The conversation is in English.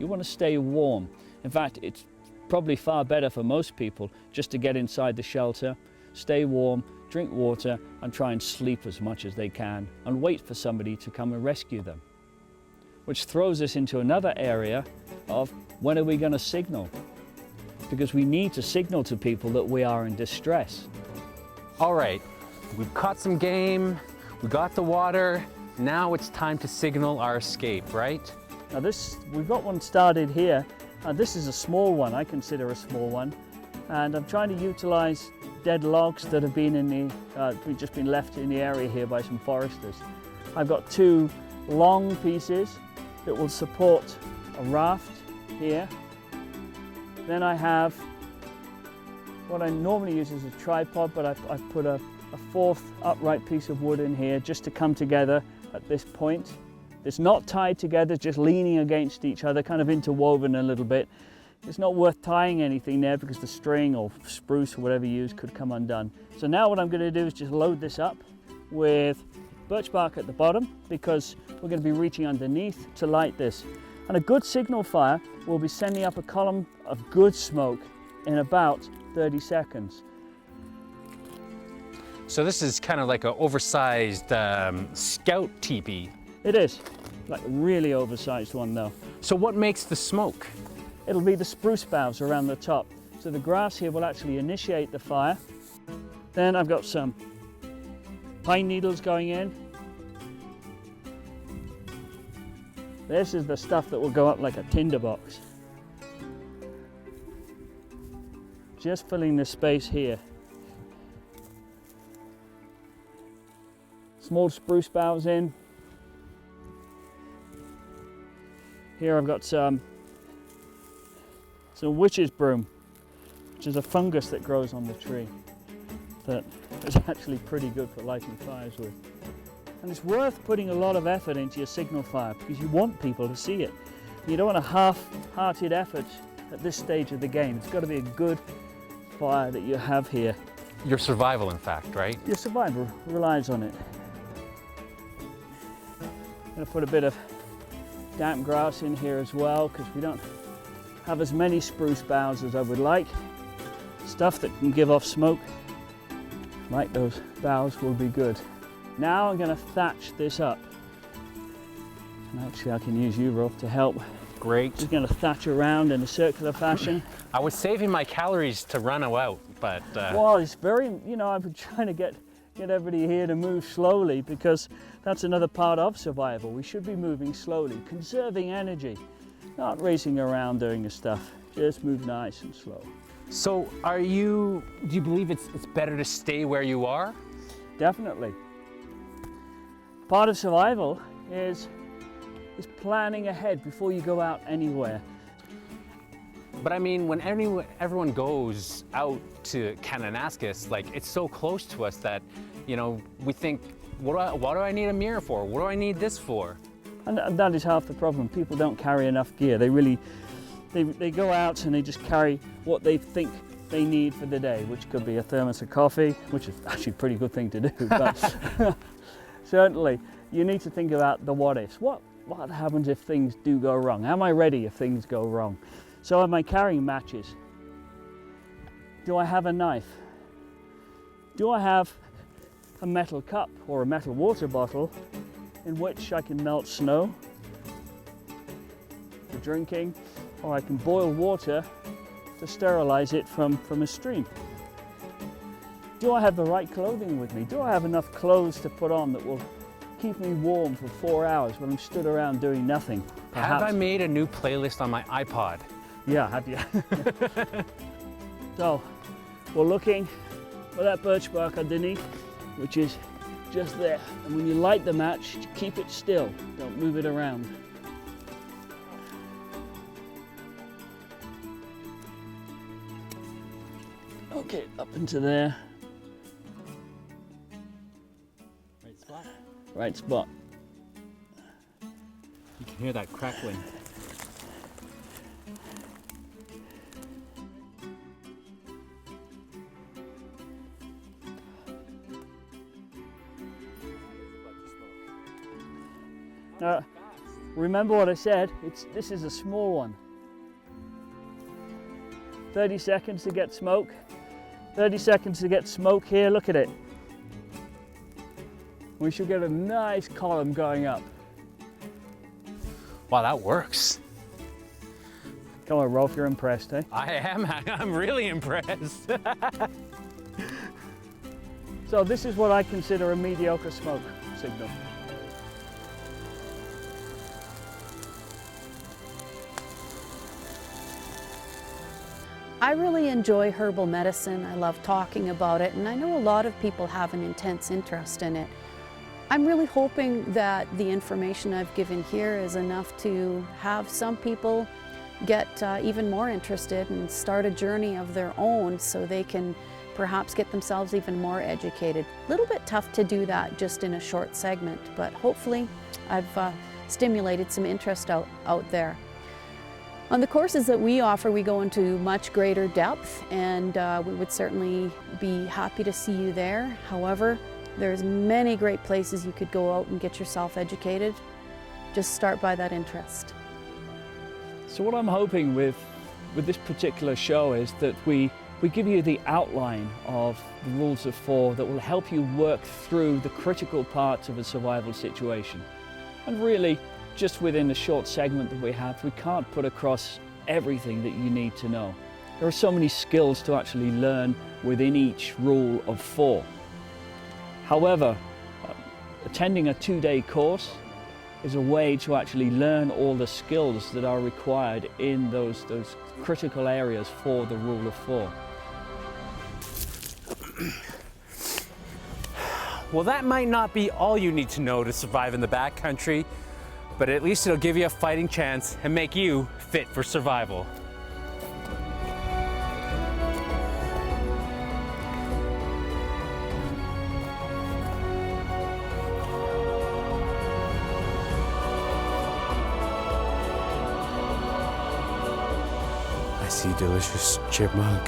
You want to stay warm. In fact, it's probably far better for most people just to get inside the shelter, stay warm, drink water, and try and sleep as much as they can, and wait for somebody to come and rescue them. Which throws us into another area of when are we going to signal? Because we need to signal to people that we are in distress. All right, we've caught some game, we got the water, now it's time to signal our escape, right? Now we've got one started here. This is a small one, I consider a small one. And I'm trying to utilize dead logs that have been just been left in the area here by some foresters. I've got two long pieces that will support a raft here. Then I have what I normally use as a tripod, but I've put a fourth upright piece of wood in here just to come together at this point. It's not tied together, just leaning against each other, kind of interwoven a little bit. It's not worth tying anything there because the string or spruce or whatever you use could come undone. So now what I'm going to do is just load this up with birch bark at the bottom, because we're going to be reaching underneath to light this. And a good signal fire will be sending up a column of good smoke in about 30 seconds. So this is kind of like an oversized scout teepee. It is, like a really oversized one though. So what makes the smoke? It'll be the spruce boughs around the top. So the grass here will actually initiate the fire. Then I've got some pine needles going in. This is the stuff that will go up like a tinderbox. Just filling the space here. Small spruce boughs in. Here I've got some witch's broom, which is a fungus that grows on the tree that is actually pretty good for lighting fires with. And it's worth putting a lot of effort into your signal fire because you want people to see it. You don't want a half-hearted effort at this stage of the game. It's got to be a good fire that you have here. Your survival, in fact, right? Your survival relies on it. I'm going to put a bit of damp grass in here as well because we don't have as many spruce boughs as I would like. Stuff that can give off smoke, like those boughs, will be good. Now I'm going to thatch this up. And actually I can use you, Rolf, to help. Great. Just going to thatch around in a circular fashion. I was saving my calories to run out, but... Well, it's very, I've been trying to get everybody here to move slowly because that's another part of survival. We should be moving slowly, conserving energy, not racing around doing the stuff. Just move nice and slow. So do you believe it's better to stay where you are? Definitely. Part of survival is planning ahead before you go out anywhere. But I mean, when everyone goes out to Kananaskis, like, it's so close to us that, we think, what do I need a mirror for? What do I need this for? And that is half the problem. People don't carry enough gear. They go out and they just carry what they think they need for the day, which could be a thermos of coffee, which is actually a pretty good thing to do, but certainly you need to think about the what ifs. What happens if things do go wrong? Am I ready if things go wrong? So am I carrying matches? Do I have a knife? Do I have a metal cup or a metal water bottle in which I can melt snow for drinking, or I can boil water to sterilize it from a stream? Do I have the right clothing with me? Do I have enough clothes to put on that will keep me warm for 4 hours when I'm stood around doing nothing? Perhaps. Have I made a new playlist on my iPod? Yeah, have you? So, we're looking for that birch bark underneath, which is just there. And when you light the match, keep it still. Don't move it around. Okay, up into there. Right spot. Right spot. You can hear that crackling. Remember what I said, this is a small one. 30 seconds to get smoke. 30 seconds to get smoke here, look at it. We should get a nice column going up. Wow, that works. Come on, Rolf, you're impressed, eh? I am. I'm really impressed. So this is what I consider a mediocre smoke signal. I really enjoy herbal medicine. I love talking about it, and I know a lot of people have an intense interest in it. I'm really hoping that the information I've given here is enough to have some people get even more interested and start a journey of their own so they can perhaps get themselves even more educated. A little bit tough to do that just in a short segment, but hopefully I've stimulated some interest out there. On the courses that we offer, we go into much greater depth, and we would certainly be happy to see you there. However, there's many great places you could go out and get yourself educated. Just start by that interest. So what I'm hoping with this particular show is that we give you the outline of the rules of 4 that will help you work through the critical parts of a survival situation. And really, just within the short segment that we have, we can't put across everything that you need to know. There are so many skills to actually learn within each rule of 4. However, attending a 2-day course is a way to actually learn all the skills that are required in those critical areas for the rule of 4. Well, that might not be all you need to know to survive in the backcountry, but at least it'll give you a fighting chance and make you fit for survival. I see delicious chipmunk.